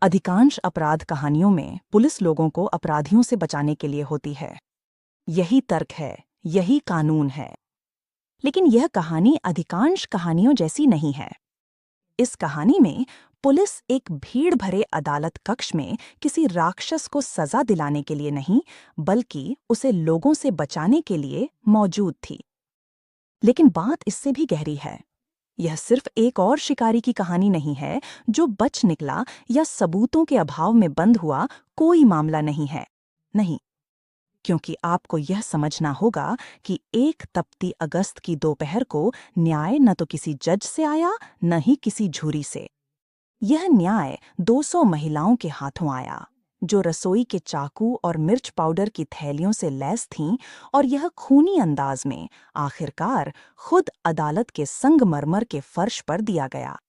अधिकांश अपराध कहानियों में पुलिस लोगों को अपराधियों से बचाने के लिए होती है। यही तर्क है, यही कानून है। लेकिन यह कहानी अधिकांश कहानियों जैसी नहीं है। इस कहानी में पुलिस एक भीड़ भरे अदालत कक्ष में किसी राक्षस को सजा दिलाने के लिए नहीं, बल्कि उसे लोगों से बचाने के लिए मौजूद थी। लेकिन बात इससे भी गहरी है। यह सिर्फ एक और शिकारी की कहानी नहीं है जो बच निकला या सबूतों के अभाव में बंद हुआ। कोई मामला नहीं है। नहीं, क्योंकि आपको यह समझना होगा कि एक तपती अगस्त की दोपहर को न्याय न तो किसी जज से आया, न ही किसी झूरी से। यह न्याय 200 महिलाओं के हाथों आया, जो रसोई के चाकू और मिर्च पाउडर की थैलियों से लैस थीं, और यह खूनी अंदाज में आखिरकार खुद अदालत के संगमरमर के फर्श पर दिया गया।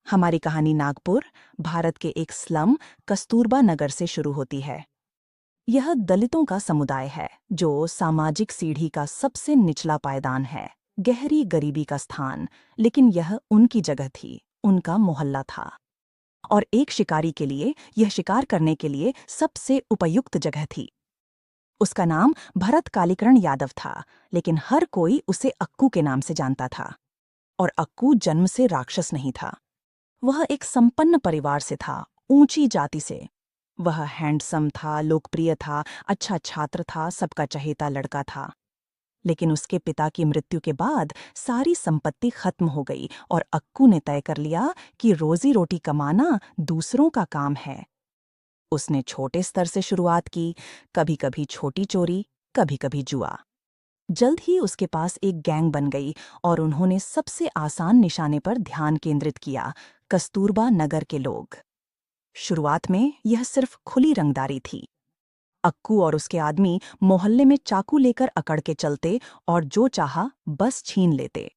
हमारी कहानी नागपुर, भारत के एक स्लम कस्तूरबा नगर से शुरू होती है। यह दलितों का समुदाय है, जो सामाजिक सीढ़ी का सबसे निचला पायदान है, गहरी गरीबी का स्थान। लेकिन यह उनकी जगह थी, उनका मोहल्ला था। और एक शिकारी के लिए यह शिकार करने के लिए सबसे उपयुक्त जगह थी। उसका नाम भरत कालीकरण यादव था, लेकिन हर कोई उसे अक्कू के नाम से जानता था। और अक्कू जन्म से राक्षस नहीं था। वह एक संपन्न परिवार से था, ऊंची जाति से। वह हैंडसम था, लोकप्रिय था, अच्छा छात्र था, सबका चहेता लड़का था। लेकिन उसके पिता की मृत्यु के बाद सारी संपत्ति खत्म हो गई, और अक्कू ने तय कर लिया कि रोजी रोटी कमाना दूसरों का काम है। उसने छोटे स्तर से शुरुआत की, कभी कभी छोटी चोरी, कभी कभी जुआ। जल्द ही उसके पास एक गैंग बन गई, और उन्होंने सबसे आसान निशाने पर ध्यान केंद्रित किया, कस्तूरबा नगर के लोग। शुरुआत में यह सिर्फ खुली रंगदारी थी। अक्कू और उसके आदमी मोहल्ले में चाकू लेकर अकड़ के चलते और जो चाहा बस छीन लेते।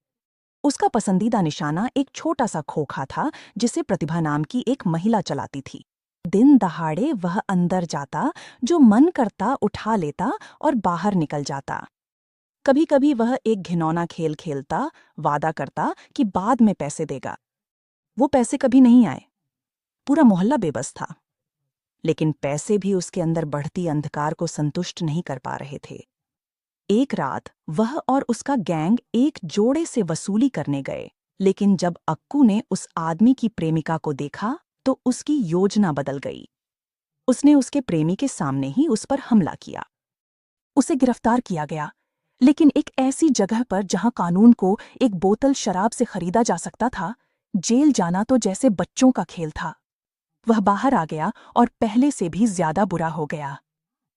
उसका पसंदीदा निशाना एक छोटा सा खोखा था, जिसे प्रतिभा नाम की एक महिला चलाती थी। दिन दहाड़े वह अंदर जाता, जो मन करता उठा लेता और बाहर निकल जाता। कभी कभी वह एक घिनौना खेल खेलता, वादा करता कि बाद में पैसे देगा। वो पैसे कभी नहीं आए। पूरा मोहल्ला बेबस था। लेकिन पैसे भी उसके अंदर बढ़ती अंधकार को संतुष्ट नहीं कर पा रहे थे। एक रात वह और उसका गैंग एक जोड़े से वसूली करने गए, लेकिन जब अक्कू ने उस आदमी की प्रेमिका को देखा तो उसकी योजना बदल गई। उसने उसके प्रेमी के सामने ही उस पर हमला किया। उसे गिरफ्तार किया गया, लेकिन एक ऐसी जगह पर जहां कानून को एक बोतल शराब से खरीदा जा सकता था। जेल जाना तो जैसे बच्चों का खेल था। वह बाहर आ गया और पहले से भी ज्यादा बुरा हो गया।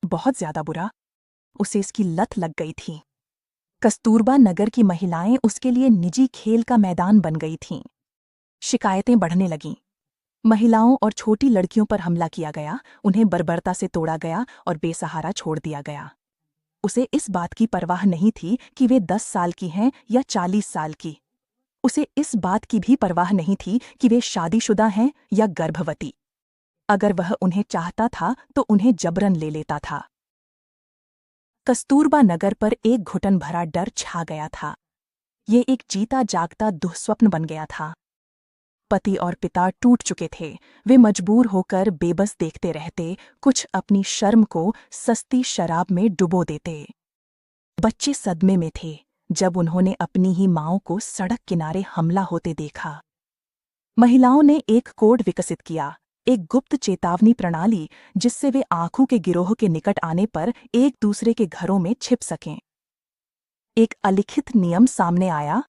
बहुत ज्यादा बुरा। उसे इसकी लत लग गई थी। कस्तूरबा नगर की महिलाएं उसके लिए निजी खेल का मैदान बन गई थीं। शिकायतें बढ़ने लगीं। महिलाओं और छोटी लड़कियों पर हमला किया गया, उन्हें बर्बरता से तोड़ा गया और बेसहारा छोड़ दिया गया। उसे इस बात की परवाह नहीं थी कि वे 10 साल की हैं या 40 साल की। उसे इस बात की भी परवाह नहीं थी कि वे शादीशुदा हैं या गर्भवती। अगर वह उन्हें चाहता था तो उन्हें जबरन ले लेता था। कस्तूरबा नगर पर एक घुटन भरा डर छा गया था। ये एक जीता जागता दुःस्वप्न बन गया था। पति और पिता टूट चुके थे। वे मजबूर होकर बेबस देखते रहते, कुछ अपनी शर्म को सस्ती शराब में डुबो देते। बच्चे सदमे में थे जब उन्होंने अपनी ही माँओं को सड़क किनारे हमला होते देखा। महिलाओं ने एक कोड विकसित किया, एक गुप्त चेतावनी प्रणाली, जिससे वे आंखों के गिरोह के निकट आने पर एक दूसरे के घरों में छिप सकें। एक अलिखित नियम सामने आया।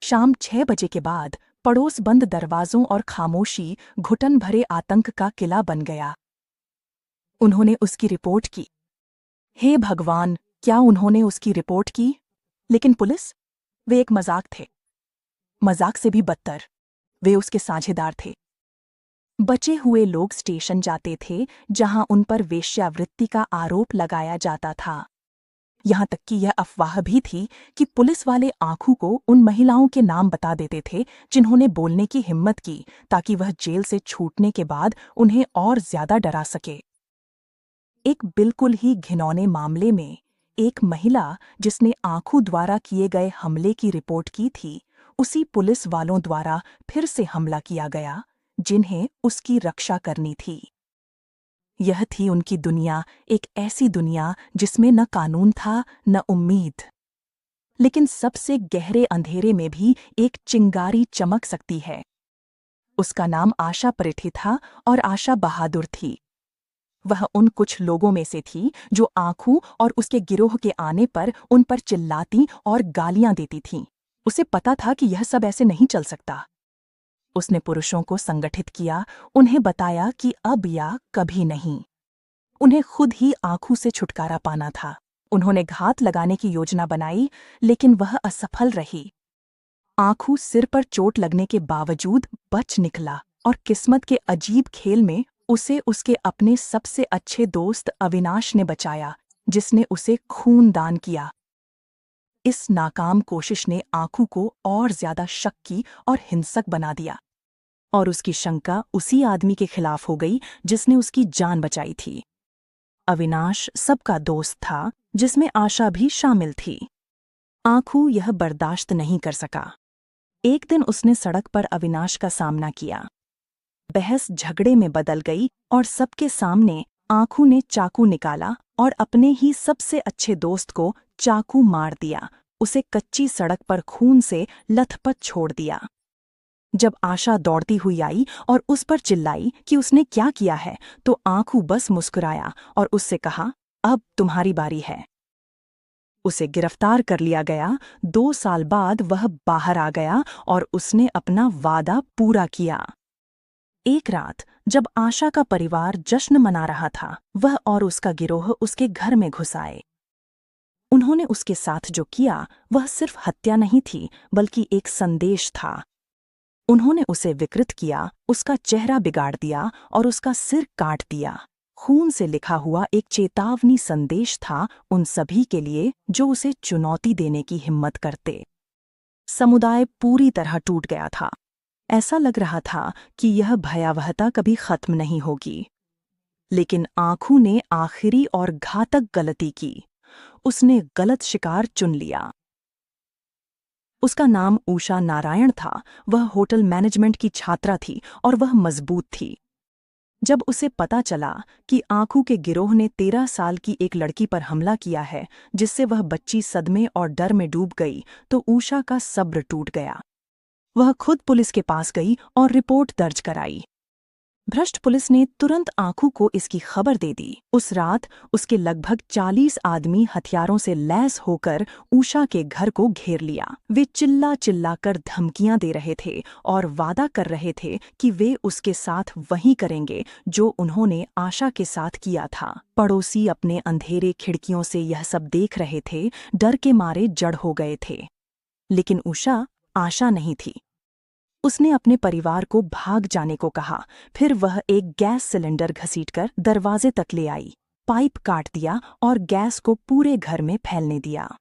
शाम 6 बजे के बाद पड़ोस बंद दरवाजों और खामोशी घुटन भरे आतंक का किला बन गया। उन्होंने उसकी रिपोर्ट की। हे भगवान, क्या उन्होंने उसकी रिपोर्ट की? लेकिन पुलिस? वे एक मजाक थे। मजाक से भी बदतर, वे उसके साझेदार थे। बचे हुए लोग स्टेशन जाते थे, जहां उन पर वेश्यावृत्ति का आरोप लगाया जाता था। यहां तक कि यह अफवाह भी थी कि पुलिस वाले आंखों को उन महिलाओं के नाम बता देते थे जिन्होंने बोलने की हिम्मत की, ताकि वह जेल से छूटने के बाद उन्हें और ज्यादा डरा सके। एक बिल्कुल ही घिनौने मामले में एक महिला जिसने आंखों द्वारा किए गए हमले की रिपोर्ट की थी, उसी पुलिस वालों द्वारा फिर से हमला किया गया, जिन्हें उसकी रक्षा करनी थी। यह थी उनकी दुनिया, एक ऐसी दुनिया जिसमें न कानून था न उम्मीद। लेकिन सबसे गहरे अंधेरे में भी एक चिंगारी चमक सकती है। उसका नाम आशा परिठी था और आशा बहादुर थी। वह उन कुछ लोगों में से थी जो आँखों और उसके गिरोह के आने पर उन पर चिल्लाती और गालियां देती थीं। उसे पता था कि यह सब ऐसे नहीं चल सकता। उसने पुरुषों को संगठित किया, उन्हें बताया कि अब या कभी नहीं। उन्हें खुद ही आँखों से छुटकारा पाना था। उन्होंने घात लगाने की योजना बनाई, लेकिन वह असफल रही। आँखों सिर पर चोट लगने के बावजूद बच निकला और किस्मत के अजीब खेल में उसे उसके अपने सबसे अच्छे दोस्त अविनाश ने बचाया, जिसने उसे खून दान किया। इस नाकाम कोशिश ने आँखों को और ज्यादा शक्की और हिंसक बना दिया, और उसकी शंका उसी आदमी के खिलाफ हो गई जिसने उसकी जान बचाई थी। अविनाश सबका दोस्त था, जिसमें आशा भी शामिल थी। आँखों यह बर्दाश्त नहीं कर सका। एक दिन उसने सड़क पर अविनाश का सामना किया। बहस झगड़े में बदल गई और सबके सामने आँखों ने चाकू निकाला और अपने ही सबसे अच्छे दोस्त को चाकू मार दिया, उसे कच्ची सड़क पर खून से लथपथ छोड़ दिया। जब आशा दौड़ती हुई आई और उस पर चिल्लाई कि उसने क्या किया है, तो आँखों बस मुस्कुराया और उससे कहा, अब तुम्हारी बारी है। उसे गिरफ्तार कर लिया गया। 2 साल बाद वह बाहर आ गया और उसने अपना वादा पूरा किया। एक रात जब आशा का परिवार जश्न मना रहा था, वह और उसका गिरोह उसके घर में घुस आए। उन्होंने उसके साथ जो किया वह सिर्फ हत्या नहीं थी, बल्कि एक संदेश था। उन्होंने उसे विकृत किया, उसका चेहरा बिगाड़ दिया और उसका सिर काट दिया। खून से लिखा हुआ एक चेतावनी संदेश था उन सभी के लिए जो उसे चुनौती देने की हिम्मत करते। समुदाय पूरी तरह टूट गया था। ऐसा लग रहा था कि यह भयावहता कभी खत्म नहीं होगी। लेकिन आँखों ने आखिरी और घातक गलती की। उसने गलत शिकार चुन लिया। उसका नाम उषा नारायण था। वह होटल मैनेजमेंट की छात्रा थी और वह मजबूत थी। जब उसे पता चला कि आँखों के गिरोह ने 13 साल की एक लड़की पर हमला किया है, जिससे वह बच्ची सदमे और डर में डूब गई, तो उषा का सब्र टूट गया। वह खुद पुलिस के पास गई और रिपोर्ट दर्ज कराई। भ्रष्ट पुलिस ने तुरंत आँखों को इसकी खबर दे दी। उस रात उसके लगभग 40 आदमी हथियारों से लैस होकर उषा के घर को घेर लिया। वे चिल्ला चिल्ला कर धमकियां दे रहे थे और वादा कर रहे थे कि वे उसके साथ वही करेंगे जो उन्होंने आशा के साथ किया था। पड़ोसी अपने अंधेरे खिड़कियों से यह सब देख रहे थे, डर के मारे जड़ हो गए थे। लेकिन उषा आशा नहीं थी। उसने अपने परिवार को भाग जाने को कहा। फिर वह एक गैस सिलेंडर घसीटकर दरवाजे तक ले आई, पाइप काट दिया और गैस को पूरे घर में फैलने दिया।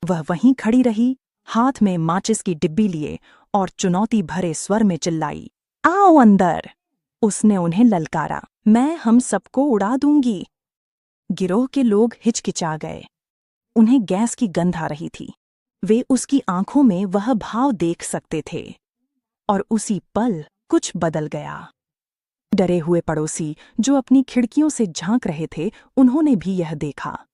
वह वहीं खड़ी रही, हाथ में माचिस की डिब्बी लिए, और चुनौती भरे स्वर में चिल्लाई, आओ अंदर। उसने उन्हें ललकारा, मैं हम सबको उड़ा दूंगी। गिरोह के लोग हिचकिचा गए। उन्हें गैस की गंध आ रही थी। वे उसकी आंखों में वह भाव देख सकते थे। और उसी पल कुछ बदल गया। डरे हुए पड़ोसी जो अपनी खिड़कियों से झांक रहे थे, उन्होंने भी यह देखा।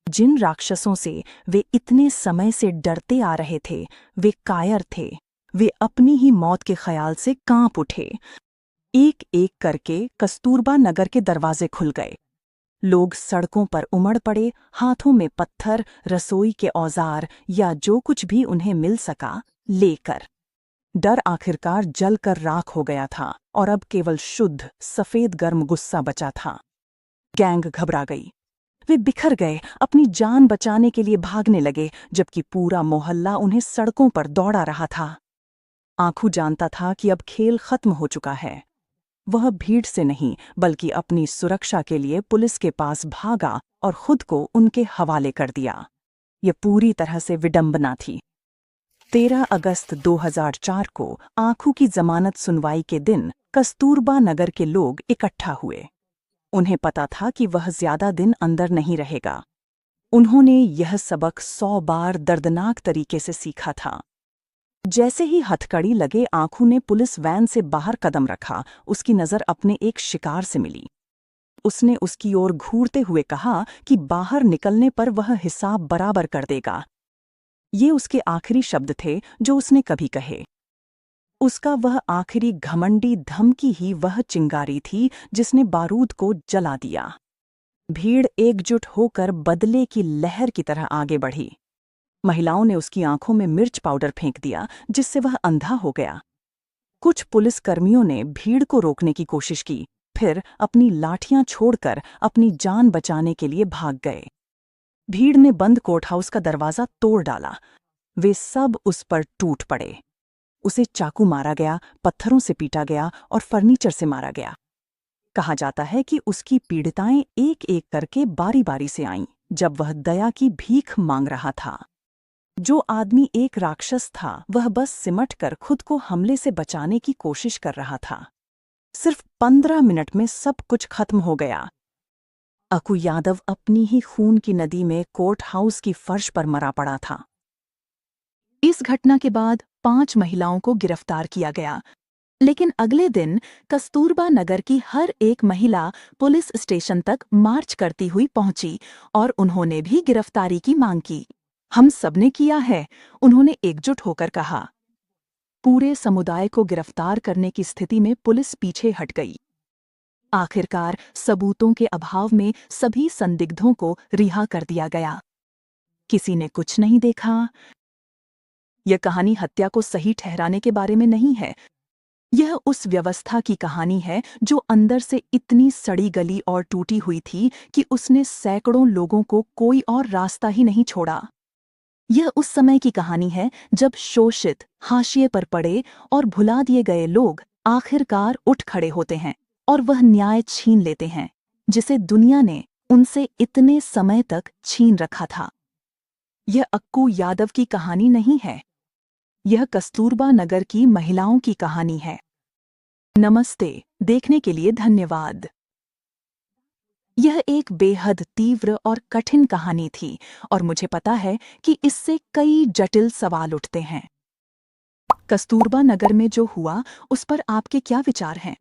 जिन राक्षसों से वे इतने समय से डरते आ रहे थे, वे कायर थे। वे अपनी ही मौत के ख्याल से कांप उठे। एक एक करके कस्तूरबा नगर के दरवाजे खुल गए। लोग सड़कों पर उमड़ पड़े, हाथों में पत्थर, रसोई के औजार या जो कुछ भी उन्हें मिल सका लेकर। डर आखिरकार जलकर राख हो गया था और अब केवल शुद्ध सफेद गर्म गुस्सा बचा था। गैंग घबरा गई। वे बिखर गए, अपनी जान बचाने के लिए भागने लगे, जबकि पूरा मोहल्ला उन्हें सड़कों पर दौड़ा रहा था। आँखों जानता था कि अब खेल खत्म हो चुका है। वह भीड़ से नहीं, बल्कि अपनी सुरक्षा के लिए पुलिस के पास भागा और खुद को उनके हवाले कर दिया। यह पूरी तरह से विडंबना थी। 13 अगस्त 2004 को आँखों की जमानत सुनवाई के दिन कस्तूरबा नगर के लोग इकट्ठा हुए। उन्हें पता था कि वह ज्यादा दिन अंदर नहीं रहेगा। उन्होंने यह सबक 100 बार दर्दनाक तरीके से सीखा था। जैसे ही हथकड़ी लगे आंखों ने पुलिस वैन से बाहर कदम रखा, उसकी नजर अपने एक शिकार से मिली। उसने उसकी ओर घूरते हुए कहा कि बाहर निकलने पर वह हिसाब बराबर कर देगा। ये उसके आखिरी शब्द थे जो उसने कभी कहे। उसका वह आखिरी घमंडी धमकी ही वह चिंगारी थी जिसने बारूद को जला दिया। भीड़ एकजुट होकर बदले की लहर की तरह आगे बढ़ी। महिलाओं ने उसकी आंखों में मिर्च पाउडर फेंक दिया, जिससे वह अंधा हो गया। कुछ पुलिसकर्मियों ने भीड़ को रोकने की कोशिश की, फिर अपनी लाठियां छोड़कर अपनी जान बचाने के लिए भाग गए। भीड़ ने बंद कोर्ट हाउस का दरवाजा तोड़ डाला। वे सब उस पर टूट पड़े। उसे चाकू मारा गया, पत्थरों से पीटा गया और फर्नीचर से मारा गया। कहा जाता है कि उसकी पीड़िताएं एक एक करके बारी बारी से आईं, जब वह दया की भीख मांग रहा था। जो आदमी एक राक्षस था, वह बस सिमट कर खुद को हमले से बचाने की कोशिश कर रहा था। सिर्फ 15 मिनट में सब कुछ खत्म हो गया। अकु यादव अपनी ही खून की नदी में कोर्ट हाउस की फर्श पर मरा पड़ा था। इस घटना के बाद 5 महिलाओं को गिरफ्तार किया गया, लेकिन अगले दिन कस्तूरबा नगर की हर एक महिला पुलिस स्टेशन तक मार्च करती हुई पहुंची और उन्होंने भी गिरफ्तारी की मांग की। हम सबने किया है, उन्होंने एकजुट होकर कहा। पूरे समुदाय को गिरफ्तार करने की स्थिति में पुलिस पीछे हट गई। आखिरकार सबूतों के अभाव में सभी संदिग्धों को रिहा कर दिया गया। किसी ने कुछ नहीं देखा। यह कहानी हत्या को सही ठहराने के बारे में नहीं है। यह उस व्यवस्था की कहानी है जो अंदर से इतनी सड़ी गली और टूटी हुई थी कि उसने सैकड़ों लोगों को कोई और रास्ता ही नहीं छोड़ा। यह उस समय की कहानी है जब शोषित, हाशिए पर पड़े और भुला दिए गए लोग आखिरकार उठ खड़े होते हैं और वह न्याय छीन लेते हैं जिसे दुनिया ने उनसे इतने समय तक छीन रखा था। यह अक्कू यादव की कहानी नहीं है, यह कस्तूरबा नगर की महिलाओं की कहानी है। नमस्ते, देखने के लिए धन्यवाद। यह एक बेहद तीव्र और कठिन कहानी थी और मुझे पता है कि इससे कई जटिल सवाल उठते हैं। कस्तूरबा नगर में जो हुआ उस पर आपके क्या विचार हैं?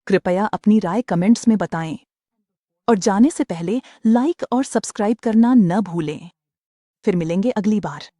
कृपया अपनी राय कमेंट्स में बताएं। और जाने से पहले लाइक और सब्सक्राइब करना न भूलें। फिर मिलेंगे अगली बार।